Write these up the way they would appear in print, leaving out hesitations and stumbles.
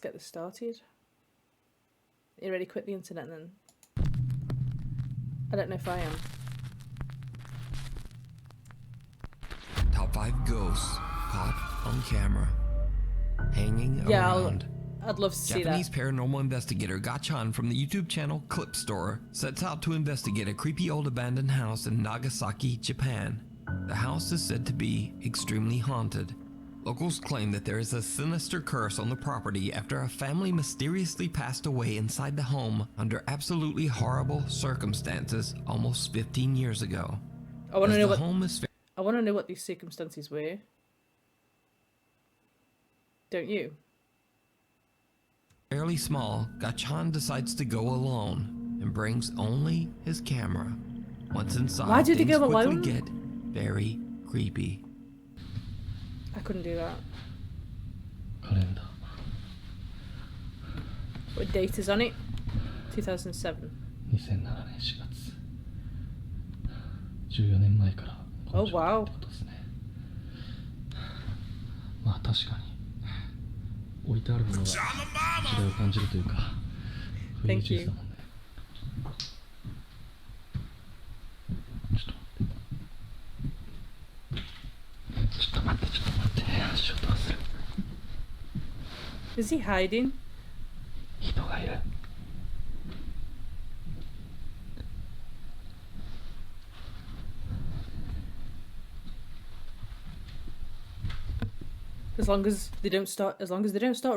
get this started. You ready? Quit the internet then. I don't know if I am. Top 5 ghosts caught on camera. Hanging around. I'd love to see that. Japanese paranormal investigator Gachan from the YouTube channel Clip Store sets out to investigate a creepy old abandoned house in Nagasaki, Japan. The house is said to be extremely haunted. Locals claim that there is a sinister curse on the property after a family mysteriously passed away inside the home under absolutely horrible circumstances almost 15 years ago. I want to know what these circumstances were. Don't you? Fairly small, Gachan decides to go alone and brings only his camera. Once inside, why did he go alone? Quickly get very creepy. I couldn't do that. Calendar. What date is on it? 2007. 2007年4月。14年前からこの状態ってことですね。まあ確かに置いてあるものが時代を感じるというか、古い地図だもんね。ちょっと待って。足音がする。Is he hiding? 人がいる。As long as they don't start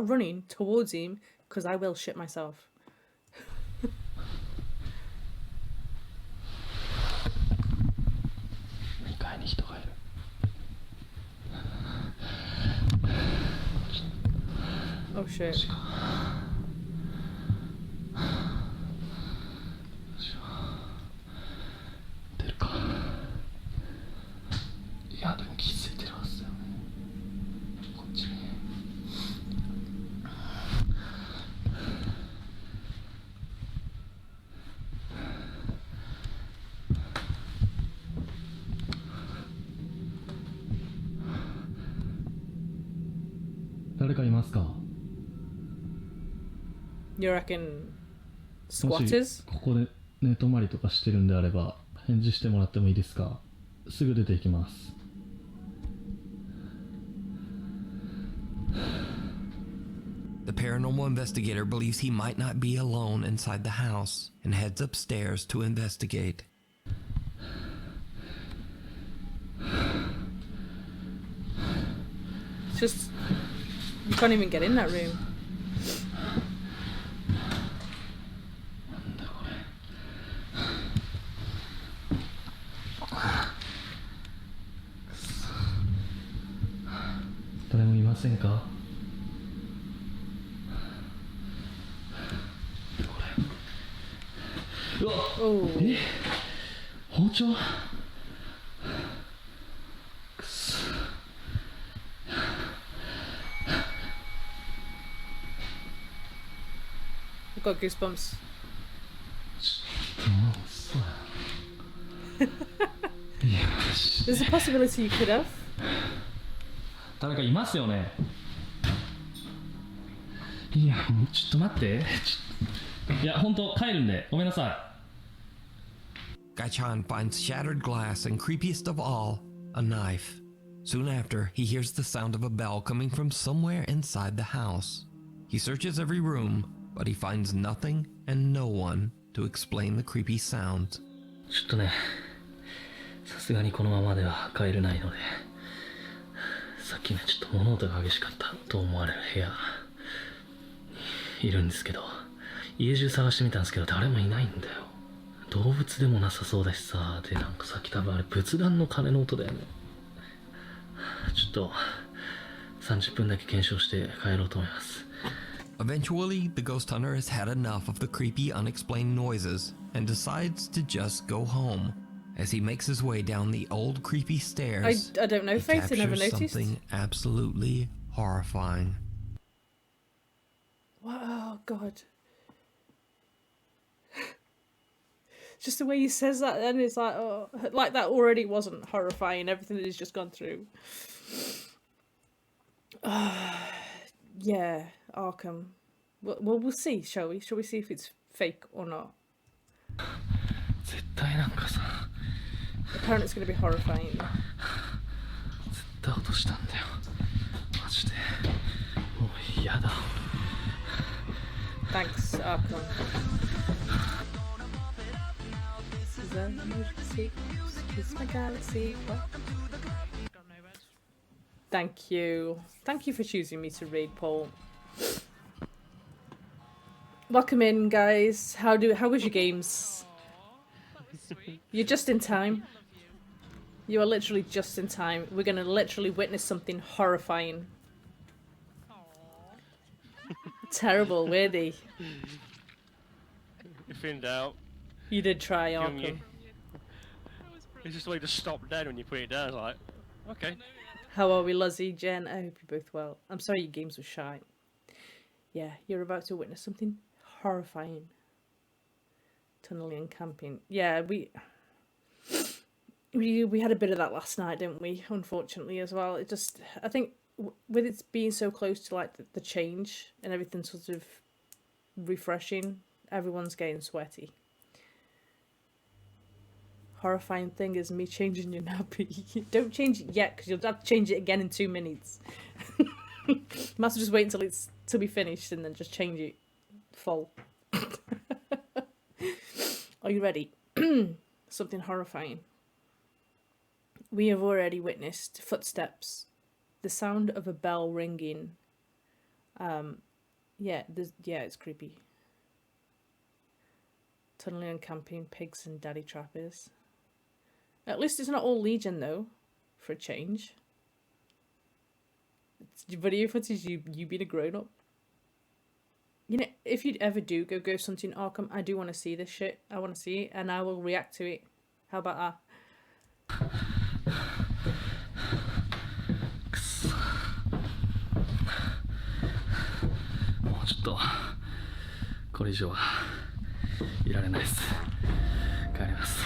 running towards him, because I will shit myself. 2階に人がいる。Oh shit. You reckon もし squatters? ここで寝泊まりとかしてるんであれば返事してもらってもいいですか？すぐ出ていきます。The paranormal investigator believes he might not be alone inside the house and heads upstairs to investigate. It's just, you can't even get in that room. Oh. 包丁？ I've got goosebumps. There's a possibility you could have. 誰かいますよね。いや、もうちょっと待って。いや、本当帰るんでごめんなさい。Gachan finds shattered glass and, creepiest of all, a knife. Soon after, he hears the sound of a bell coming from somewhere inside the house. He searches every room, but he finds nothing and no one to explain the creepy sounds. ちょっとね、さすがにこのままでは帰れないので、さっきね、ちょっと物音が激しかったと思われる部屋いるんですけど、家中探してみたんですけど誰もいないんだよ。動物でもなさそうだしさ、でなんかさっき多分あれ仏壇の鐘の音だよね。ちょっと30分だけ検証して帰ろうと思います。Eventually, the ghost hunter has had enough of the creepy, unexplained noises and decides to just go home. As he makes his way down the old creepy stairs, I don't know, Faith, I never captures noticed. something absolutely horrifying. Wow, God. Just the way he says that, then it's like, oh, like that already wasn't horrifying, everything that he's just gone through. Yeah, Arkham. Well, we'll see, shall we? Shall we see if it's fake or not? 絶対なんかさ Apparently it's going to be horrifying. 絶対落としたんだよマジでもう嫌だ Thanks, Arkham. This is an emergency. It's my galaxy. What? Thank you. Thank you for choosing me to read, Paul. Welcome in, guys. How was your games? You're just in time. You are literally just in time. We're gonna literally witness something horrifying. Terrible, were they? If in doubt, You did try, young you. Arkham. It's just a way to stop dead when you put it down. It's like, okay. How are we, Luzzie? Jen, I hope you're both well. I'm sorry your games were shy. Yeah, you're about to witness something horrifying. Tunneling and camping. Yeah, we had a bit of that last night, didn't we? Unfortunately, as well. It just, I think, with it being so close to like the change and everything sort of refreshing, everyone's getting sweaty. Horrifying thing is me changing your nappy. Don't change it yet, because you'll have to change it again in 2 minutes. Might as well just wait till we finished and then just change it full. Are you ready? Something horrifying. We have already witnessed footsteps, the sound of a bell ringing. Yeah, it's creepy. Tunneling and camping, pigs and daddy trappers. At least it's not all Legion though, for a change. It's video footage you being a grown up. You know, if you'd ever do go ghost hunting Arkham, I do want to see this shit. I want to see it, and I will react to it. How about that? もうちょっとこれ以上はいられないです帰ります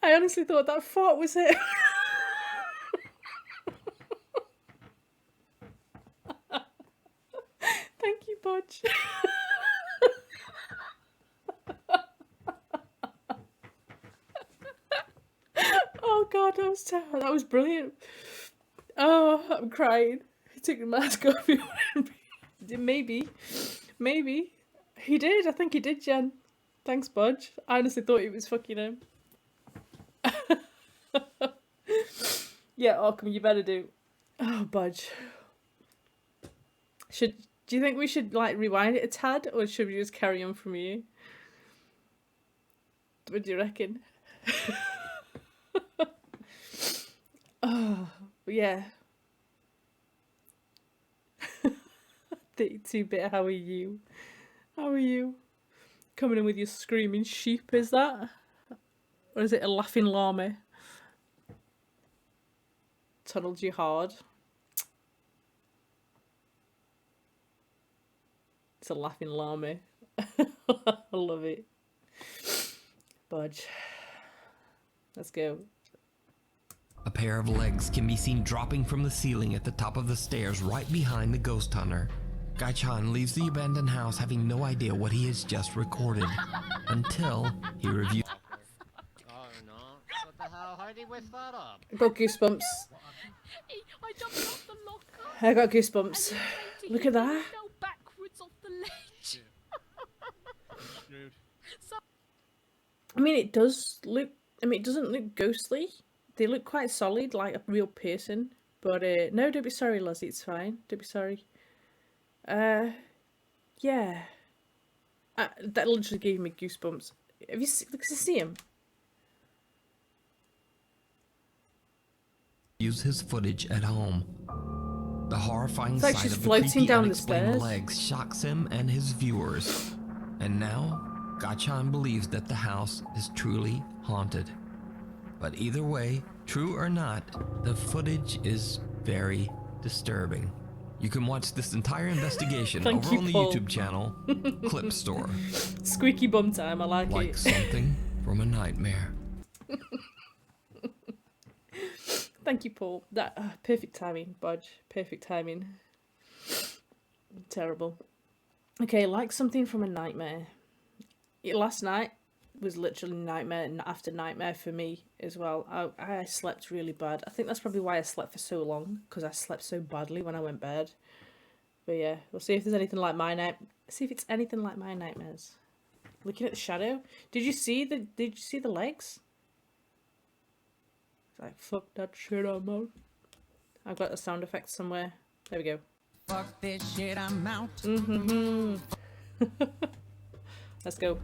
I honestly thought that fart was it. Thank you, Bodge. Oh god, that was terrible. That was brilliant. Oh, I'm crying. He took the mask off. Maybe. He did. I think he did, Jen. Thanks, Bodge. I honestly thought he was fucking him. Yeah, Arkham, you better do. Oh, Budge. Do you think we should like rewind it a tad, or should we just carry on from here? What do you reckon? Oh, yeah. 32-bit, how are you? How are you? Coming in with your screaming sheep, is that? Or is it a laughing llama? Tunneled you hard. It's a laughing llama. I love it. Budge. Let's go. A pair of legs can be seen dropping from the ceiling at the top of the stairs right behind the ghost hunter. Gai-chan leaves the abandoned house having no idea what he has just recorded until he reviews. Oh no, what the hell? How did he whip that up? I got goosebumps. I jumped off the locker. I got goosebumps. And Look at that. He fell backwards off the ledge. Rude. I mean, it does look. I mean, it doesn't look ghostly. They look quite solid, like a real person. But no, don't be sorry, Lozzie. It's fine. Don't be sorry. Yeah. That literally gave me goosebumps. Have you see him? Use his footage at home. The horrifying It's like sight she's of the floating creepy down the unexplained stairs. legs shocks him and his viewers. And now, Gai-chan believes that the house is truly haunted. But either way, true or not, the footage is very disturbing. You can watch this entire investigation Thank over you, on the Paul. YouTube channel, Clip Store. Squeaky bum time. I like it. Something from a nightmare. Thank you, Paul. That perfect timing, Bodge. Perfect timing. Terrible. Okay, like something from a nightmare. Last night was literally nightmare after nightmare for me as well. I slept really bad. I think that's probably why I slept for so long, because I slept so badly when I went to bed. But yeah, we'll see if there's anything like my see if it's anything like my nightmares. Looking at the shadow. Did you see the legs? It's like, fuck that shit, I'm out. I've got the sound effect somewhere. There we go. Fuck this shit, I'm out. Let's go.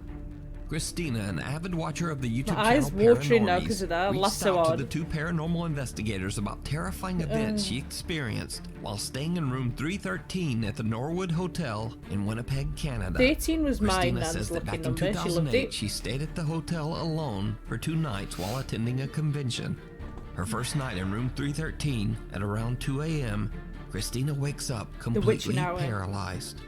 Christina, an avid watcher of the YouTube My eyes channel watering now Paranormies, 'cause of that. I reached laughed so out hard. to the two paranormal investigators about terrifying events she experienced while staying in room 313 at the Norwood Hotel in Winnipeg, Canada. 13 was my Christina nan's says that lucky back in number. She loved 2008, it. she stayed at the hotel alone for 2 nights while attending a convention. Her first night in room 313 at around 2 a.m., Christina wakes up completely hour. paralyzed.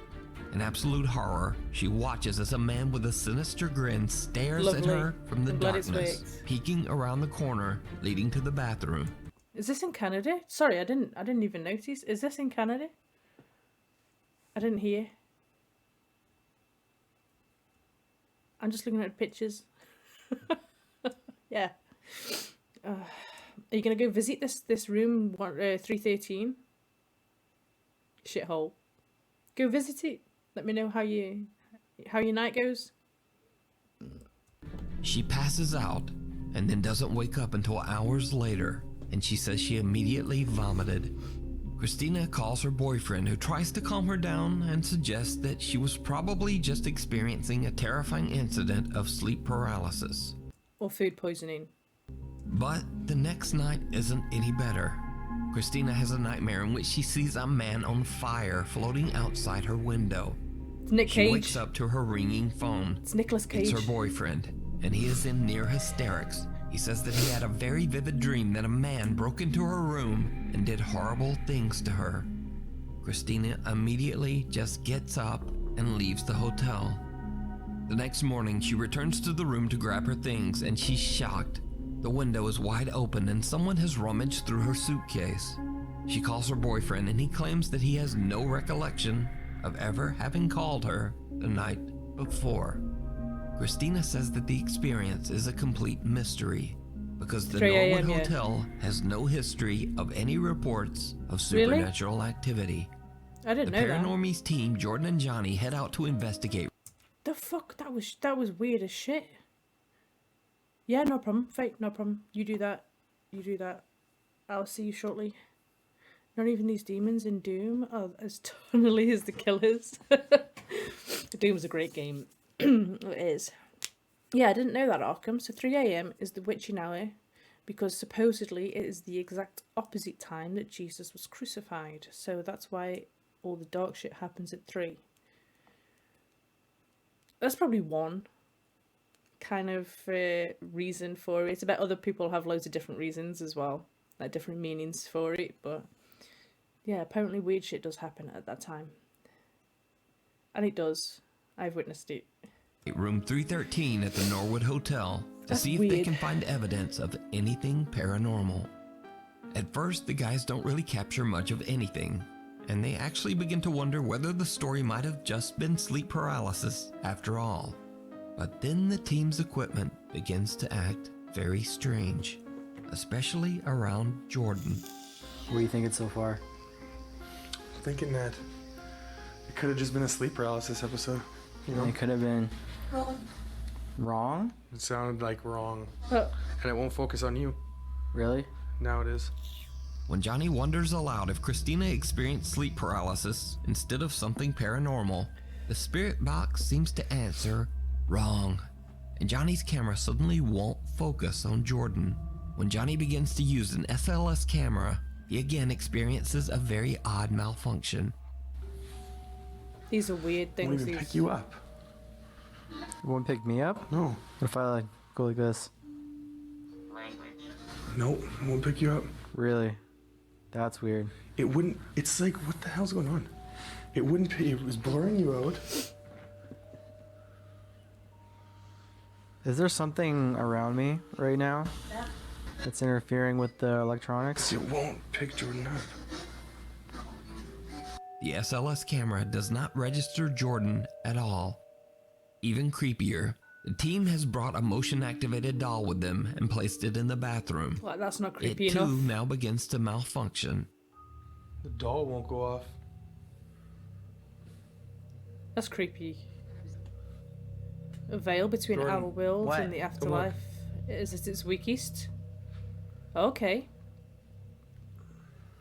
In absolute horror, she watches as a man with a sinister grin stares at Lovely. her from the I'm glad it's darkness, worked. peeking around the corner leading to the bathroom. Is this in Canada? Sorry, I didn't even notice. Is this in Canada? I didn't hear. I'm just looking at pictures. Yeah. Are you gonna go visit this room 313? Shithole. Go visit it. Let me know how your night goes. She passes out and then doesn't wake up until hours later, and she says she immediately vomited. Christina calls her boyfriend, who tries to calm her down and suggests that she was probably just experiencing a terrifying incident of sleep paralysis. Or food poisoning. But the next night isn't any better. Christina has a nightmare in which she sees a man on fire floating outside her window. It's Nick She Cage. wakes up to her ringing phone. It's Nicolas Cage. It's her boyfriend, and he is in near hysterics. He says that he had a very vivid dream that a man broke into her room and did horrible things to her. Christina immediately just gets up and leaves the hotel. The next morning, she returns to the room to grab her things, and she's shocked. The window is wide open and someone has rummaged through her suitcase. She calls her boyfriend, and he claims that he has no recollection of ever having called her the night before. Christina says that the experience is a complete mystery because the 3 a.m., Norwood yeah. Hotel has no history of any reports of Really? supernatural activity. I didn't The know that. Paranormies team, Jordan and Johnny, head out to investigate. The fuck? That was weird as shit. Yeah, no problem. Fake, no problem. You do that. You do that. I'll see you shortly. Not even these demons in Doom are as tonally as the killers. Doom's a great game. It is. Yeah, I didn't know that, Arkham. So 3 a.m. is the witching hour because supposedly it is the exact opposite time that Jesus was crucified. So that's why all the dark shit happens at 3. That's probably one kind of reason for it. I bet other people have loads of different reasons as well, like different meanings for it, but yeah, apparently weird shit does happen at that time. And it does. I've witnessed it. Room 313 at the Norwood Hotel to That's see if they weird. can find evidence of anything paranormal. At first, the guys don't really capture much of anything, and they actually begin to wonder whether the story might have just been sleep paralysis after all. But then the team's equipment begins to act very strange, especially around Jordan. What are you thinking so far? Thinking that it could have just been a sleep paralysis episode. You know, It could have been wrong. it sounded like wrong, Oh, and it won't focus on you. Really? Now it is. When Johnny wonders aloud if Christina experienced sleep paralysis instead of something paranormal, the spirit box seems to answer wrong, and Johnny's camera suddenly won't focus on Jordan. When Johnny begins to use an SLS camera, he again experiences a very odd malfunction. these are weird Won't things. even These. pick you up. It won't pick me up? No, What if I like go like this? no, it won't pick you up. Really? That's weird. It wouldn't. It's like, what the hell's going on? It wouldn't. It was blurring you out. Is there something around me right now? It's interfering with the electronics. It won't pick Jordan up. The SLS camera does not register Jordan at all. Even creepier, the team has brought a motion-activated doll with them and placed it in the bathroom. Like, that's not creepy It too enough. now begins to malfunction. The doll won't go off. That's creepy. A veil between Jordan, our world what? and the Come on. afterlife is at its weakest. Okay.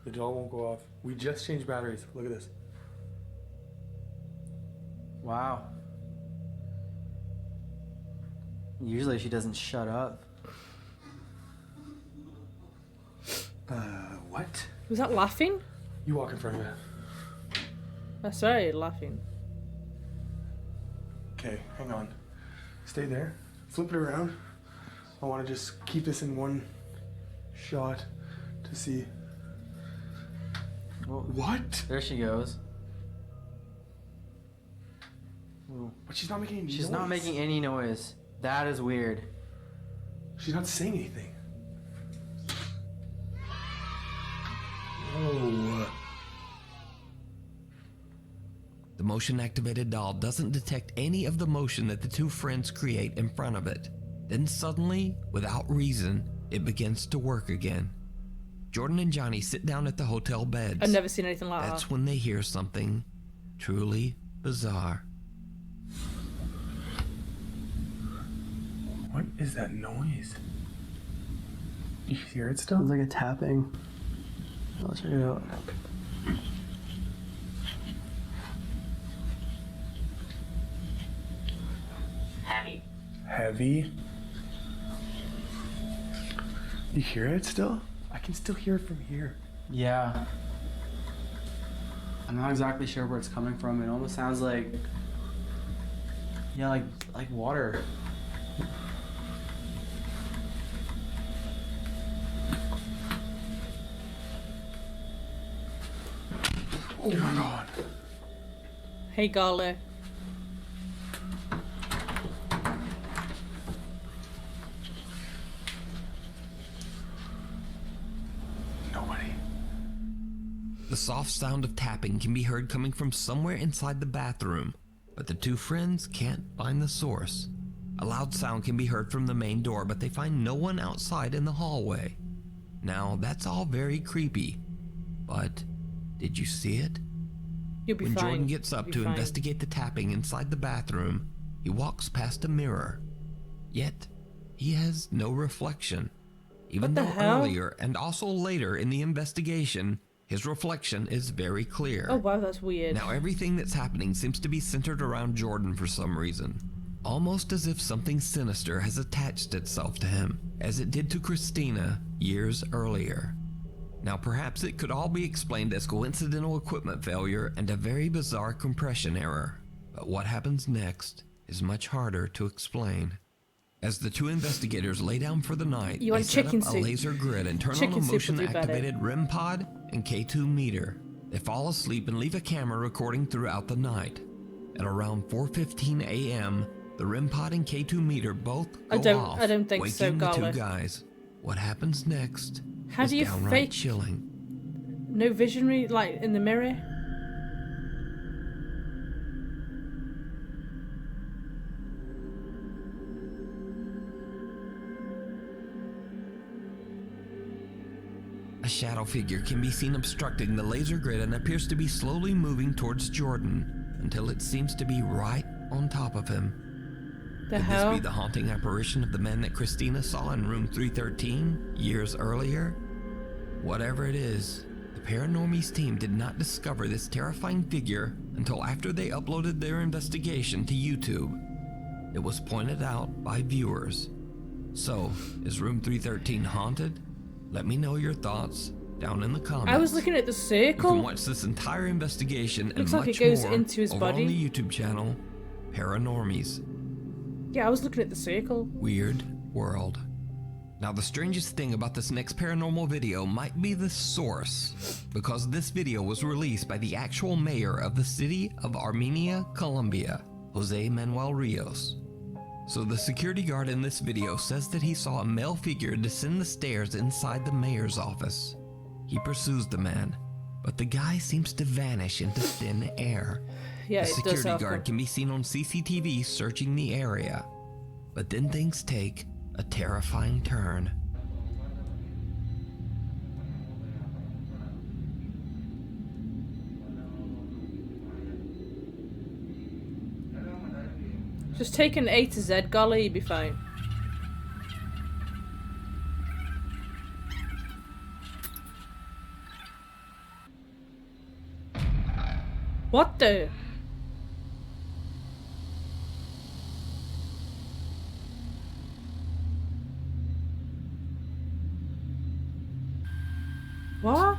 The doll won't go off. We just changed batteries. Look at this. Wow. Usually she doesn't shut up. What? Was that laughing? You walk in front of it. I started laughing. Okay, hang on. Stay there. Flip it around. I want to just keep this in one shot to see. Well, What? there she goes. Ooh. But she's not making any She's noise. not making any noise. That is weird. She's not saying anything. Whoa. The motion-activated doll doesn't detect any of the motion that the two friends create in front of it. Then suddenly, without reason, it begins to work again. Jordan and Johnny sit down at the hotel beds. I've never seen anything like That's that. when they hear something truly bizarre. What is that noise? You hear it still? Sounds like a tapping. I'll check it out. Heavy. You hear it still? I can still hear it from here. Yeah. I'm not exactly sure where it's coming from. It almost sounds like, yeah, like water. Oh my god. Hey, Garler. Nobody. The soft sound of tapping can be heard coming from somewhere inside the bathroom, but the two friends can't find the source. A loud sound can be heard from the main door, but they find no one outside in the hallway. Now, that's all very creepy, but did you see it? You'll be When fine. Jordan gets up You'll to be fine. investigate the tapping inside the bathroom, he walks past a mirror. Yet, he has no reflection. Even What though the hell? earlier and also later in the investigation, his reflection is very clear. Oh wow, that's weird. Now everything that's happening seems to be centered around Jordan for some reason. Almost as if something sinister has attached itself to him, as it did to Christina years earlier. Now perhaps it could all be explained as coincidental equipment failure and a very bizarre compression error. But what happens next is much harder to explain. As the two investigators lay down for the night, You they want set chicken up a soup. laser grid and turn Chicken on a soup would do better. motion-activated REM pod and K2 meter. They fall asleep and leave a camera recording throughout the night. At around 4:15 a.m., the REM pod and K2 meter both go off, I don't think so, waking the two Garlic. guys. What happens next How is do you downright fake- chilling. No visionary, like in the mirror. A shadow figure can be seen obstructing the laser grid and appears to be slowly moving towards Jordan until it seems to be right on top of him. The Could hell? this be the haunting apparition of the man that Christina saw in room 313 years earlier? Whatever it is, the Paranormies team did not discover this terrifying figure until after they uploaded their investigation to YouTube. It was pointed out by viewers. So, is room 313 haunted? Let me know your thoughts down in the comments. I was looking at the You can circle. watch this entire investigation and Looks like much it goes more into his over body. on the YouTube channel Paranormies. Yeah, I was looking at the circle. Weird World. Now the strangest thing about this next paranormal video might be the source, because this video was released by the actual mayor of the city of Armenia, Colombia, Jose Manuel Rios. So the security guard in this video says that he saw a male figure descend the stairs inside the mayor's office. He pursues the man, but the guy seems to vanish into thin air. Yeah, The it does security happen. guard can be seen on CCTV searching the area. But then things take a terrifying turn. Just take an A to Z, golly, you'll be fine. What the? What?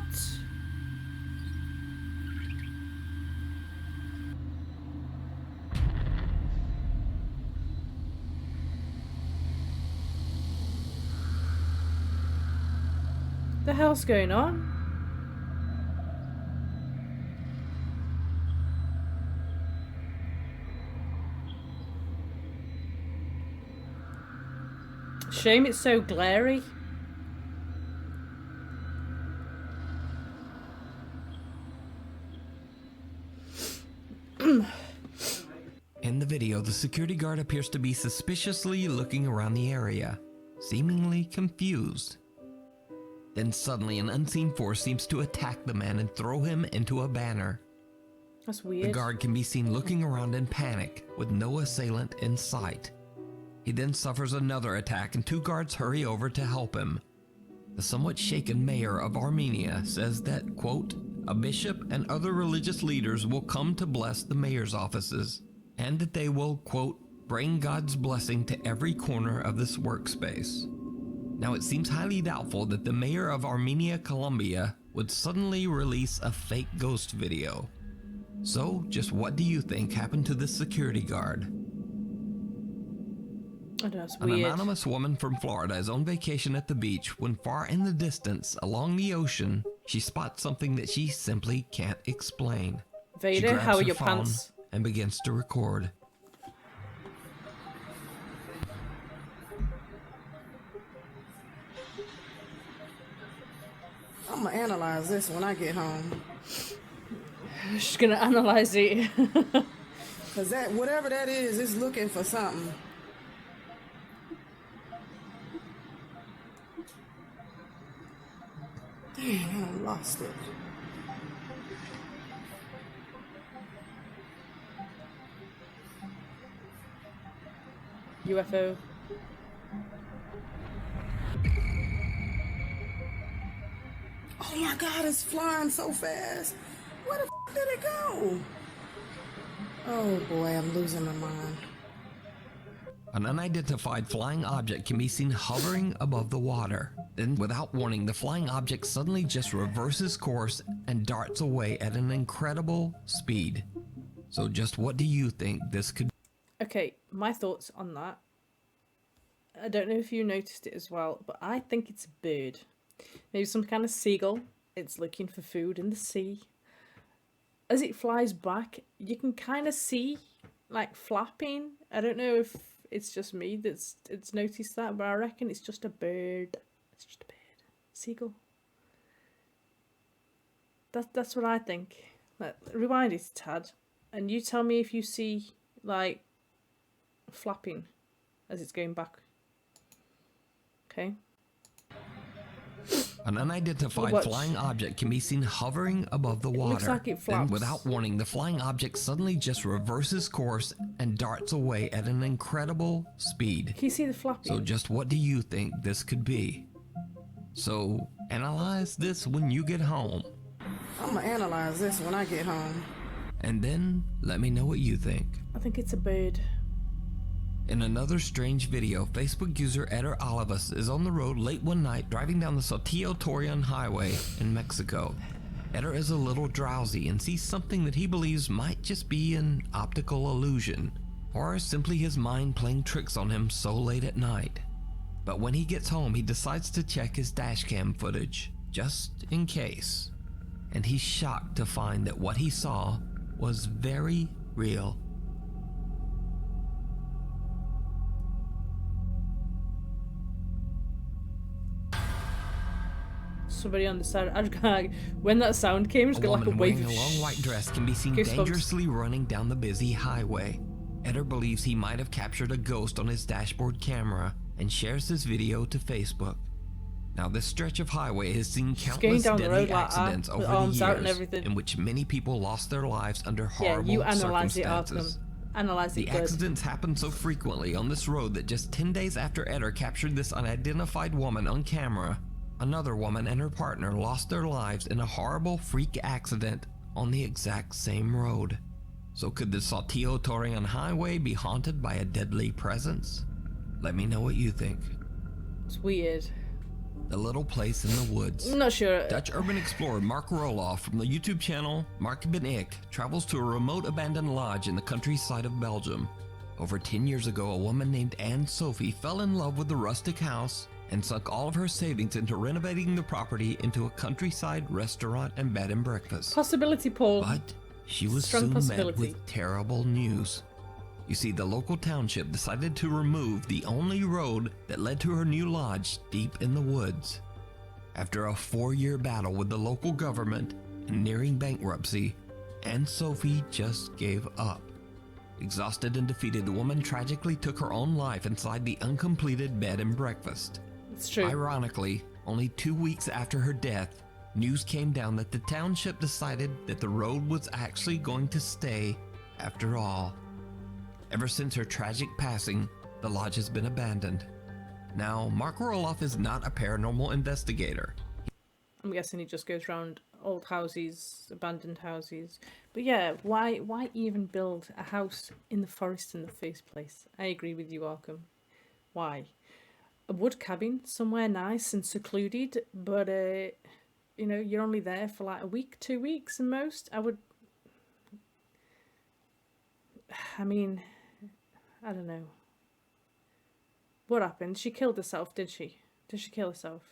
The hell's going on? Shame it's so glary. In the video, the security guard appears to be suspiciously looking around the area, seemingly confused. Then suddenly an unseen force seems to attack the man and throw him into a banner. That's The weird. guard can be seen looking around in panic, with no assailant in sight. He then suffers another attack and two guards hurry over to help him. The somewhat shaken mayor of Armenia says that, quote, a bishop and other religious leaders will come to bless the mayor's offices, and that they will, quote, bring God's blessing to every corner of this workspace. Now it seems highly doubtful that the mayor of Armenia, Colombia would suddenly release a fake ghost video. So, just what do you think happened to this security guard? I don't know, it's An weird. anonymous woman from Florida is on vacation at the beach when far in the distance, along the ocean, she spots something that she simply can't explain. She Vader, grabs how are her your phone pants? and begins to record. I'm gonna analyze this when I get home. She's gonna analyze it. Cause that, whatever that is looking for something. Dang, I lost it. UFO. Oh my God, it's flying so fast. Where the f did it go? Oh boy, I'm losing my mind. An unidentified flying object can be seen hovering above the water. Then, without warning, the flying object suddenly just reverses course and darts away at an incredible speed. So just what do you think this could be? Okay, my thoughts on that. I don't know if you noticed it as well, but I think it's a bird. Maybe some kind of seagull. It's looking for food in the sea. As it flies back, you can kind of see, like, flapping. I don't know if it's just me that's noticed that, but I reckon it's just a bird. It's just a bird. Seagull. That's what I think. Like, rewind it a tad, and you tell me if you see, like, flapping as it's going back. Okay. An unidentified Watch. flying object can be seen hovering above the water. looks like it Then, flaps. without warning, the flying object suddenly just reverses course and darts away at an incredible speed. Can you see the flapping? So just what do you think this could be? So analyze this when you get home, I'm gonna analyze this when I get home. and then let me know what you think. I think it's a bird. In another strange video, Facebook user Eder Olivas is on the road late one night driving down the Saltillo Torreon Highway in Mexico. Eder is a little drowsy and sees something that he believes might just be an optical illusion, or simply his mind playing tricks on him so late at night. But when he gets home, he decides to check his dashcam footage, just in case. And he's shocked to find that what he saw was very real. somebody on the side. I just like when that sound came, just A got like a woman wave wearing of a long white dress can be seen goosebumps. dangerously running down the busy highway. Eder believes he might have captured a ghost on his dashboard camera and shares this video to Facebook. Now, this stretch of highway has seen countless down the deadly road like accidents that, with over the arms out and years, everything. in which many people lost their lives under Yeah, horrible you analyze it, Arkham. circumstances. Analyze it The good. accidents happen so frequently on this road that just 10 days after Eder captured this unidentified woman on camera, another woman and her partner lost their lives in a horrible freak accident on the exact same road. So could the Saltillo Torreon highway be haunted by a deadly presence? Let me know what you think. It's weird. The Little Place in the Woods. I'm not sure. Dutch urban explorer Mark Roloff from the YouTube channel Mark Ben Ik travels to a remote abandoned lodge in the countryside of Belgium. Over 10 years ago, a woman named Anne Sophie fell in love with the rustic house and sunk all of her savings into renovating the property into a countryside restaurant and bed and breakfast. Possibility, Paul. But she was Strong soon met possibility. with terrible news. You see, the local township decided to remove the only road that led to her new lodge deep in the woods. After a 4-year battle with the local government and nearing bankruptcy, Anne Sophie just gave up. Exhausted and defeated, the woman tragically took her own life inside the uncompleted bed and breakfast. It's true. Ironically, only 2 weeks after her death, news came down that the township decided that the road was actually going to stay after all. Ever since her tragic passing, the lodge has been abandoned. Now, Mark Roloff is not a paranormal investigator. I'm guessing he just goes around old houses, abandoned houses. But yeah, why even build a house in the forest in the first place? I agree with you, Arkham. Why? A wood cabin, somewhere nice and secluded, but you know, you're only there for like a week, 2 weeks at most. I mean, I don't know. What happened? She killed herself, did she? Did she kill herself?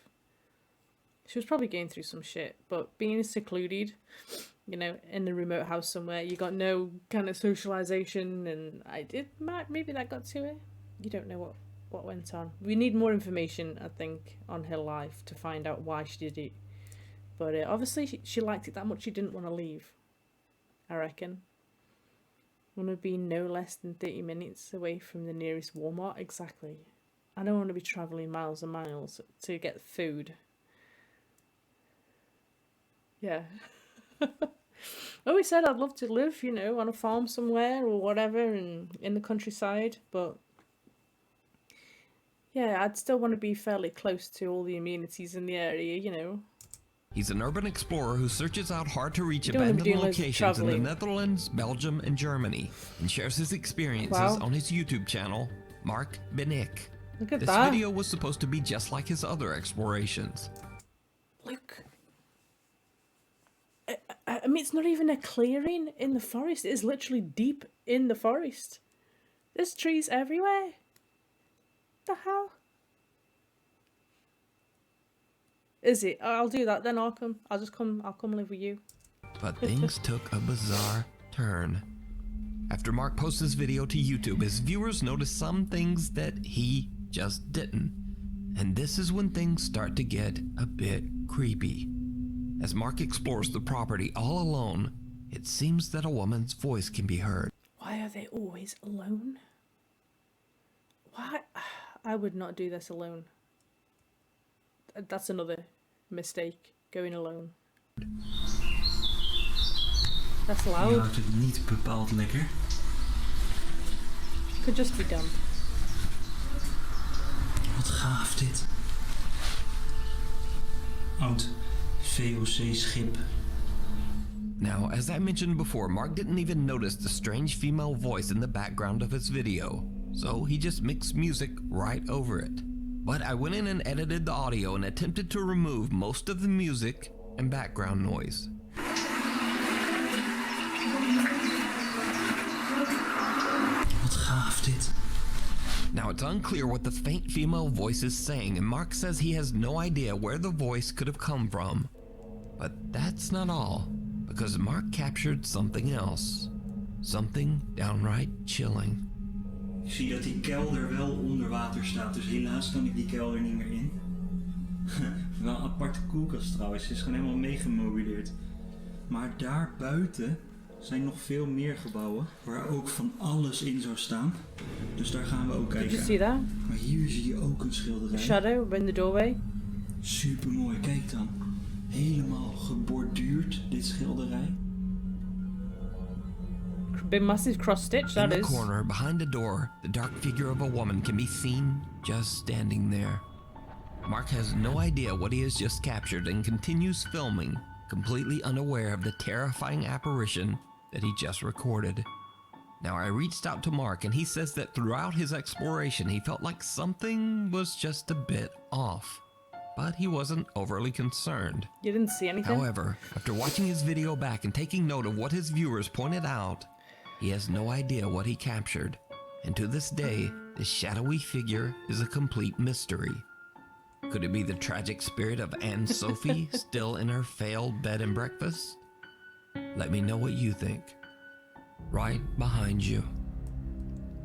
She was probably going through some shit, but being secluded, you know, in the remote house somewhere, you got no kind of socialization, and maybe that got to her. You don't know what went on. We need more information, I think, on her life to find out why she did it. But obviously she liked it that much she didn't want to leave, I reckon. Want to be no less than 30 minutes away from the nearest Walmart. Exactly. I don't want to be travelling miles and miles to get food. Yeah. I always said I'd love to live, you know, on a farm somewhere or whatever, and in the countryside, but yeah, I'd still want to be fairly close to all the amenities in the area, you know. He's an urban explorer who searches out hard-to-reach You don't wanna be abandoned doing loads of locations in the travelling. Netherlands, Belgium, and Germany, and shares his experiences Wow. on his YouTube channel, Mark Ben Ik. Look at This that. video was supposed to be just like his other explorations. Look. I mean, it's not even a clearing in the forest. It is literally deep in the forest. There's trees everywhere. The hell? Is it? I'll do that then, Arkham. I'll come live with you. But things took a bizarre turn. After Mark posts this video to YouTube, his viewers noticed some things that he just didn't. And this is when things start to get a bit creepy. As Mark explores the property all alone, it seems that a woman's voice can be heard. Why are they always alone? Why? I would not do this alone. That's another mistake, going alone. That's Je loud. houdt het niet bepaald lekker. Could just be done. Wat gaaf dit. Oud VOC-schip. Now, as I mentioned before, Mark didn't even notice the strange female voice in the background of his video, so he just mixed music right over it. But I went in and edited the audio and attempted to remove most of the music and background noise. Wat gaaf dit. Now, it's unclear what the faint female voice is saying, and Mark says he has no idea where the voice could have come from. But that's not all, because Mark captured something else. Something downright chilling. Ik zie dat die kelder wel onder water staat, dus helaas kan ik die kelder niet meer in. Wel een aparte koelkast trouwens, ze is gewoon helemaal meegemobileerd. Maar daar buiten zijn nog veel meer gebouwen waar ook van alles in zou staan. Dus daar gaan we ook kijken. Did you see that? Maar hier zie je ook een schilderij. The shadow in the doorway. Super mooi, kijk dan. Helemaal geborduurd, dit schilderij. Big massive cross stitch, that In is. the corner, behind the door, the dark figure of a woman can be seen just standing there. Mark has no idea what he has just captured and continues filming, completely unaware of the terrifying apparition that he just recorded. Now, I reached out to Mark and he says that throughout his exploration he felt like something was just a bit off, but he wasn't overly concerned. You didn't see anything? However, after watching his video back and taking note of what his viewers pointed out, he has no idea what he captured, and to this day, the shadowy figure is a complete mystery. Could it be the tragic spirit of Anne Sophie still in her failed bed and breakfast? Let me know what you think. Right behind you.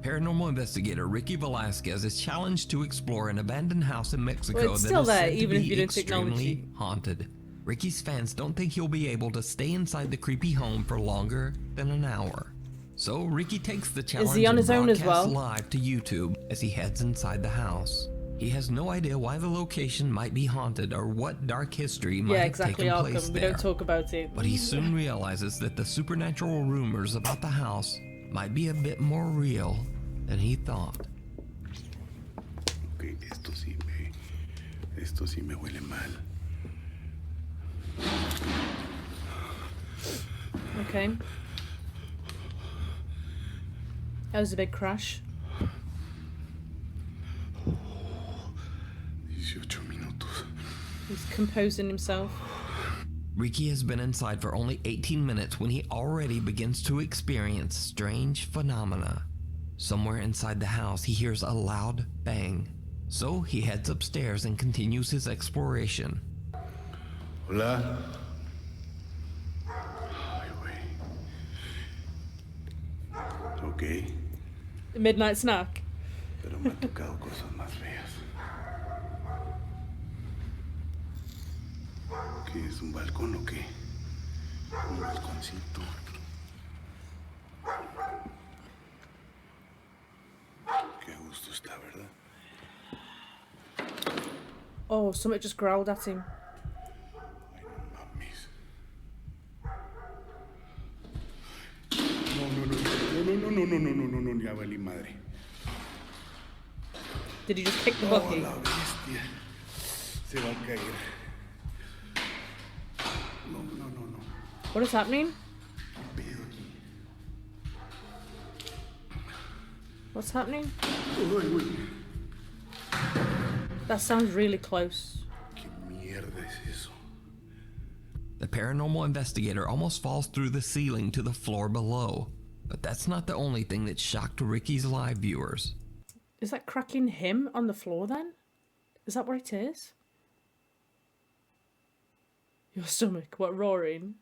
Paranormal investigator Ricky Velasquez is challenged to explore an abandoned house in Mexico Well, it's that still is there, said to even if be you don't acknowledge extremely it. haunted. Ricky's fans don't think he'll be able to stay inside the creepy home for longer than an hour. So Ricky takes the challenge he on and his own as broadcasts well? live to YouTube as he heads inside the house. He has no idea why the location might be haunted or what dark history might Yeah, have exactly, taken place Arkham. We there. don't talk about it. But he soon realizes that the supernatural rumors about the house might be a bit more real than he thought. Ok, esto sí me huele mal. Okay. That was a big crash. 18 minutos. He's composing himself. Ricky has been inside for only 18 minutes when he already begins to experience strange phenomena. Somewhere inside the house, he hears a loud bang. So he heads upstairs and continues his exploration. Hola. Ay, güey. Ok, The midnight snack. pero me han tocado cosas más feas. ¿Qué es un balcón o qué? Un balconcito. Qué a gusto está, ¿verdad? Oh, something just growled at him. No, ya valí madre. Did he just kick the Oh, bucket? la bestia. Se va a caer. No. What is happening? What's happening? Ay, güey. That sounds really close. ¿Qué mierda es eso? The paranormal investigator almost falls through the ceiling to the floor below. But that's not the only thing that shocked Ricky's live viewers. Is that cracking him on the floor then? Is that what it is? Your stomach, what, roaring?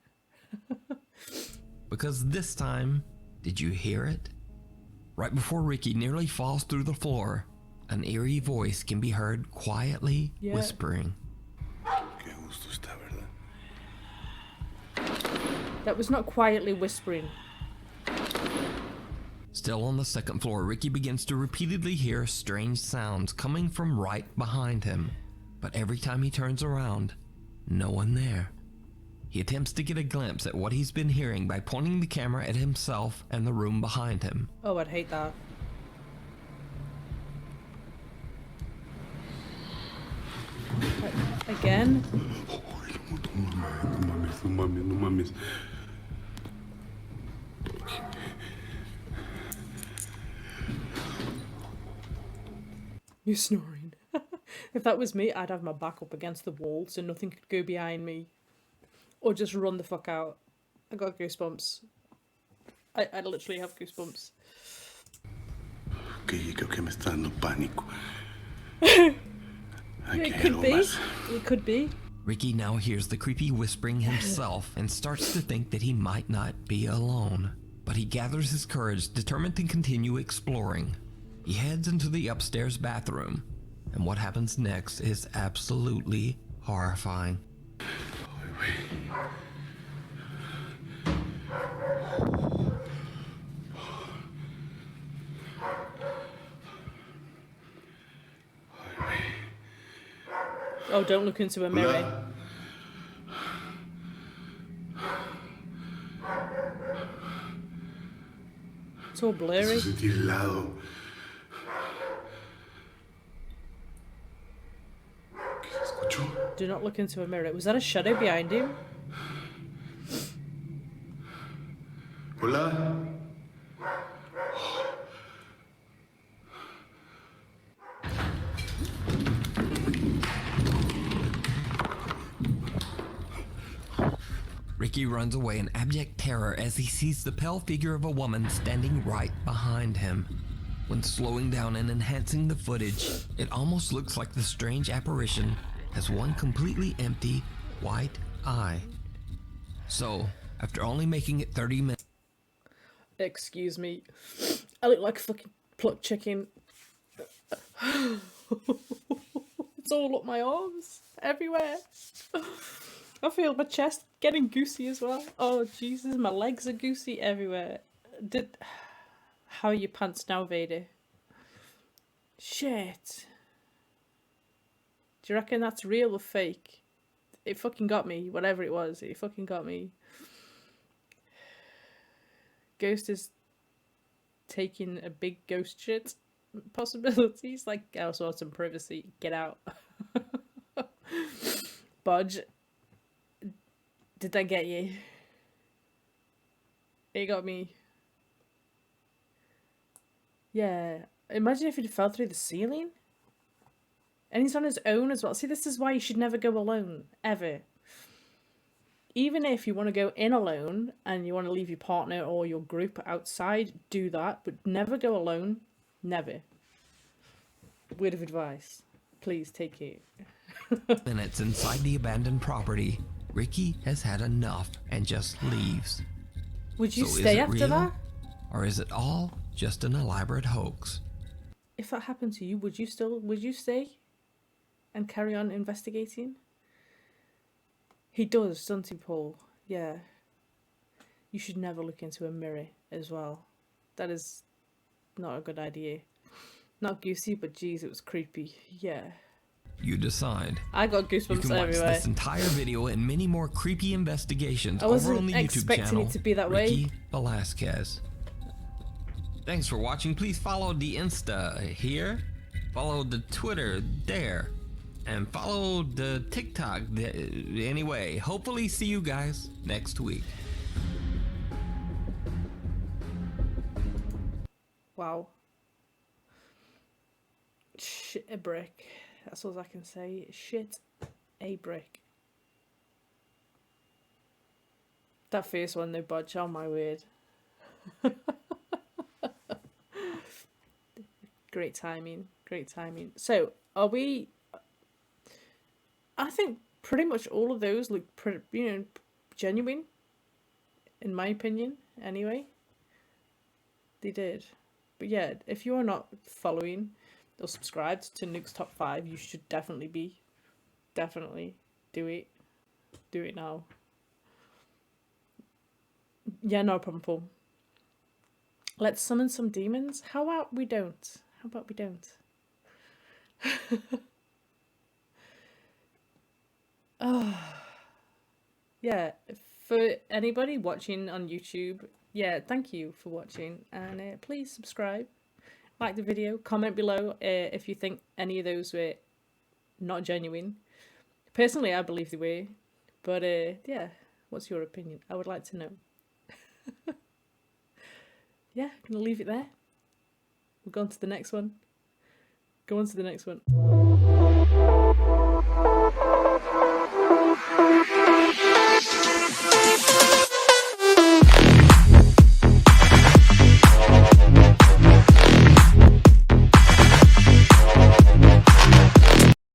Because this time, did you hear it? Right before Ricky nearly falls through the floor, an eerie voice can be heard quietly whispering. Qué a gusto está, ¿verdad? That was not quietly whispering. Still on the second floor, Ricky begins to repeatedly hear strange sounds coming from right behind him. But every time he turns around, no one there. He attempts to get a glimpse at what he's been hearing by pointing the camera at himself and the room behind him. Oh, I'd hate that. Again? No mames. You're snoring. If that was me, I'd have my back up against the wall so nothing could go behind me. Or just run the fuck out. I got goosebumps. I literally have goosebumps. Ok, creo que me está dando pánico. It could be. It could be. Ricky now hears the creepy whispering himself and starts to think that he might not be alone. But he gathers his courage, determined to continue exploring. He heads into the upstairs bathroom, and what happens next is absolutely horrifying. Oh, don't look into a mirror. It's all blurry. Do not look into a mirror. Was that a shadow behind him? Hola. Ricky runs away in abject terror as he sees the pale figure of a woman standing right behind him. When slowing down and enhancing the footage, it almost looks like the strange apparition has one completely empty white eye. So, after only making it 30 minutes... Excuse me. I look like a fucking plucked chicken. It's all up my arms. Everywhere. I feel my chest getting goosey as well. Oh, Jesus. My legs are goosey everywhere. How are your pants now, Vader? Shit. Do you reckon that's real or fake? It fucking got me. Whatever it was. It fucking got me. Ghost is taking a big ghost shit. Possibilities. Like, I also want some privacy. Get out. Budge. Did that get you? It got me. Yeah. Imagine if he fell through the ceiling. And he's on his own as well. See, this is why you should never go alone. Ever. Even if you want to go in alone and you want to leave your partner or your group outside, do that. But never go alone. Never. Word of advice. Please take it. minutes inside the abandoned property, Ricky has had enough and just leaves. Would you So stay is it after real, that? or is it all just an elaborate hoax? If that happened to you, would you stay and carry on investigating? He does, doesn't he, Paul? Yeah. You should never look into a mirror as well. That is not a good idea. Not goosey, but geez, it was creepy. Yeah. You decide. I got goosebumps You can watch everywhere. this entire video and many more creepy investigations I over wasn't on the YouTube expecting channel it to be that way. Ricky Velasquez. Thanks for watching. Please follow the Insta here, follow the Twitter there, and follow the TikTok. Anyway, hopefully see you guys next week. Wow. Shit a brick. That's all I can say. Shit a brick. That first one, no budge. Oh my word. Great timing. Great timing. So, are we... I think pretty much all of those look pretty, genuine. In my opinion, anyway. They did. But yeah, if you are not following or subscribed to Nukes Top 5, you should definitely be. Definitely. Do it. Do it now. Yeah, no problem, Paul. Let's summon some demons. How about we don't? How about we don't? Oh. Yeah, for anybody watching on YouTube, yeah, thank you for watching, and please subscribe, like the video, comment below if you think any of those were not genuine. Personally, I believe they were, but yeah, what's your opinion? I would like to know. Yeah, I'm gonna leave it there. We'll go on to the next one. Go on to the next one.